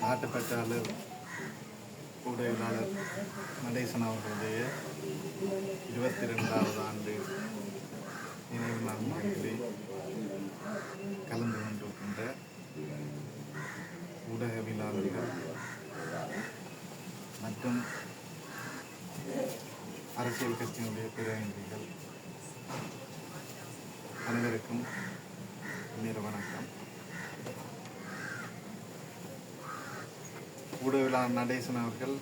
நாட்டுப்பற்றாளர் ஊடகவியலாளர் நடேசன் அவர்களுடைய 22வது ஆண்டு நினைவு நாள் நிகழ்வில் கலந்து கொண்டிருக்கின்ற ஊடகவியலாளர்கள் மற்றும் அரசியல் கட்சியினுடைய பிரதிநிதிகள் அனைவருக்கும் வணக்கம். ஊடகவியலாளர் நடேசன் அவர்கள்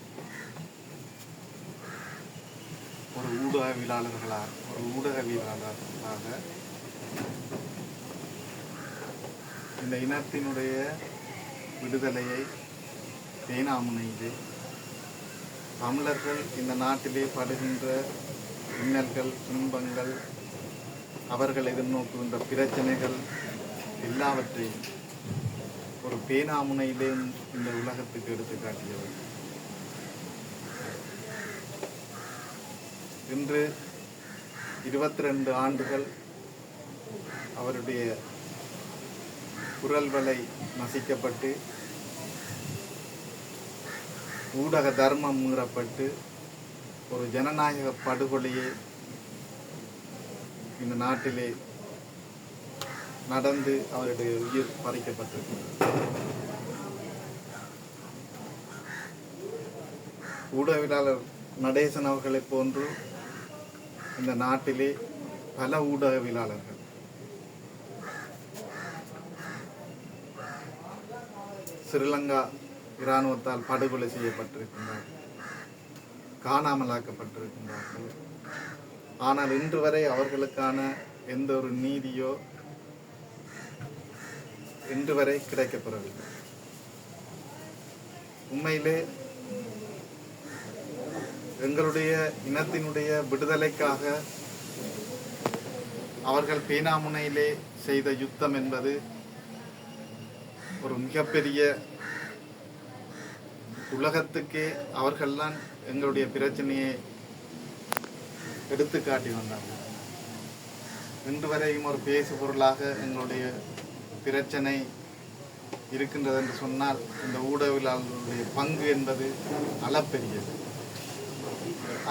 ஒரு ஊடகவியலாளராக இந்த இனத்தினுடைய விடுதலையை பேணாமுனைந்து தமிழர்கள் இந்த நாட்டிலே படுகின்ற இன்னல்கள், துன்பங்கள், அவர்கள் எதிர்நோக்குகின்ற பிரச்சனைகள் எல்லாவற்றையும் ஒரு பேணாமுனையிலே இந்த உலகத்துக்கு எடுத்து காட்டியவர். இன்று 22 ஆண்டுகள் அவருடைய குரல் வலை நசிக்கப்பட்டு, ஊடக தர்மம் மீறப்பட்டு, ஒரு ஜனநாயக படுகொலையே இந்த நாட்டிலே நடந்து அவருடைய உயிர் பறிக்கப்பட்டிருக்கிறது. ஊடகவியலாளர் நடேசன் அவர்களை போன்று இந்த நாட்டிலே பல ஊடகவியலாளர்கள் ஸ்ரீலங்கா இராணுவத்தால் படுகொலை செய்யப்பட்டிருக்கின்றார்கள், காணாமலாக்கப்பட்டிருக்கின்றார்கள். ஆனால் இன்று வரை அவர்களுக்கான எந்த ஒரு நீதியோ இன்று வரை கிடைக்கப்பெறவில்லை. உண்மையிலே எங்களுடைய இனத்தினுடைய விடுதலைக்காக அவர்கள் பேணாமுனையிலே செய்த யுத்தம் என்பது ஒரு மிகப்பெரிய, உலகத்துக்கே அவர்கள்தான் எங்களுடைய பிரச்சனையை எடுத்து காட்டி வந்தார்கள். இன்று வரையும் ஒரு பேசு பொருளாக எங்களுடைய பிரச்சனை இருக்கின்றது என்று சொன்னால் இந்த ஊடகவியலாளர்களுடைய பங்கு என்பது அளப்பெரியது.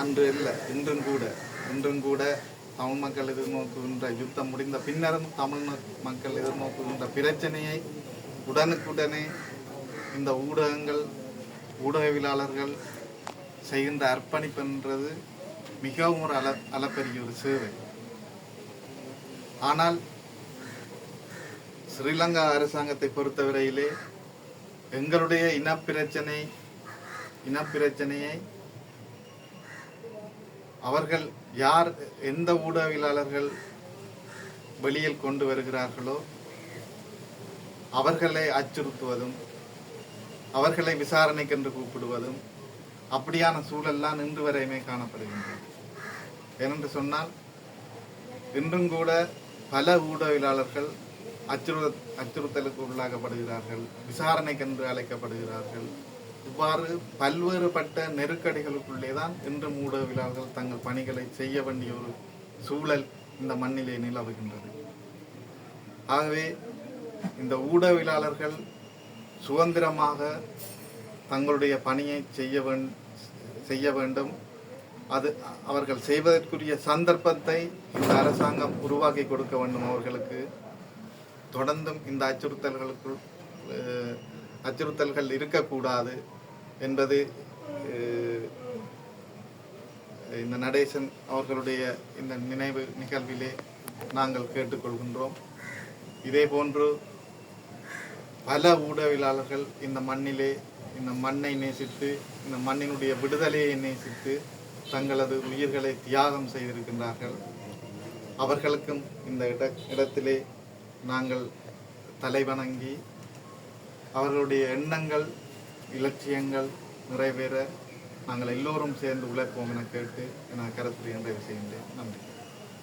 அன்று இல்லை, இன்றும் கூட தமிழ் மக்கள் எதிர்நோக்குகின்ற யுத்தம் முடிந்த பின்னரும் தமிழ் மக்கள் எதிர்நோக்குகின்ற பிரச்சனையை உடனுக்குடனே இந்த ஊடகவியலாளர்கள் செய்கின்ற அர்ப்பணிப்பு என்றது மிகவும் ஒரு அளப்பெரிய ஒரு சேவை. ஆனால் ஸ்ரீலங்கா அரசாங்கத்தை பொறுத்தவரையிலே எங்களுடைய இனப்பிரச்சனையை அவர்கள் எந்த ஊடகவியலாளர்கள் வெளியில் கொண்டு வருகிறார்களோ அவர்களை அச்சுறுத்துவதும், அவர்களை விசாரணைக்கென்று கூப்பிடுவதும், அப்படியான சூழல்லாம் இன்று வரையுமே காணப்படுகின்றது. ஏனென்று சொன்னால் இன்றும் கூட பல ஊடகவியலாளர்கள் அச்சுறுத்தலுக்கு உள்ளாக்கப்படுகிறார்கள், விசாரணைக்கென்று அழைக்கப்படுகிறார்கள். இவ்வாறு பல்வேறுபட்ட நெருக்கடிகளுக்குள்ளே தான் இன்றும் ஊடகவியலாளர்கள் தங்கள் பணிகளை செய்ய வேண்டிய ஒரு சூழல் இந்த மண்ணிலே நிலவுகின்றது. ஆகவே இந்த ஊடகவியலாளர்கள் சுதந்திரமாக தங்களுடைய பணியை செய்ய வேண்டும். அது அவர்கள் செய்வதற்குரிய சந்தர்ப்பத்தை இந்த அரசாங்கம் உருவாக்கி கொடுக்க வேண்டும். அவர்களுக்கு தொடர்ந்தும் இந்த அச்சுறுத்தல்கள் இருக்கக்கூடாது என்பது இந்த நடேசன் அவர்களுடைய இந்த நினைவு நிகழ்விலே நாங்கள் கேட்டுக்கொள்கின்றோம். இதே போன்று பல ஊடகவியலாளர்கள் இந்த மண்ணிலே இந்த மண்ணை நேசித்து, இந்த மண்ணினுடைய விடுதலையை நேசித்து தங்களது உயிர்களை தியாகம் செய்திருக்கின்றார்கள். அவர்களுக்கும் இந்த இடத்திலே நாங்கள் தலைவணங்கி அவர்களுடைய எண்ணங்கள், இலட்சியங்கள் நிறைவேற நாங்கள் எல்லோரும் சேர்ந்து உழைப்போம் என கேட்டு என கருத்து நிறைவு செய்கின்றேன். நன்றி.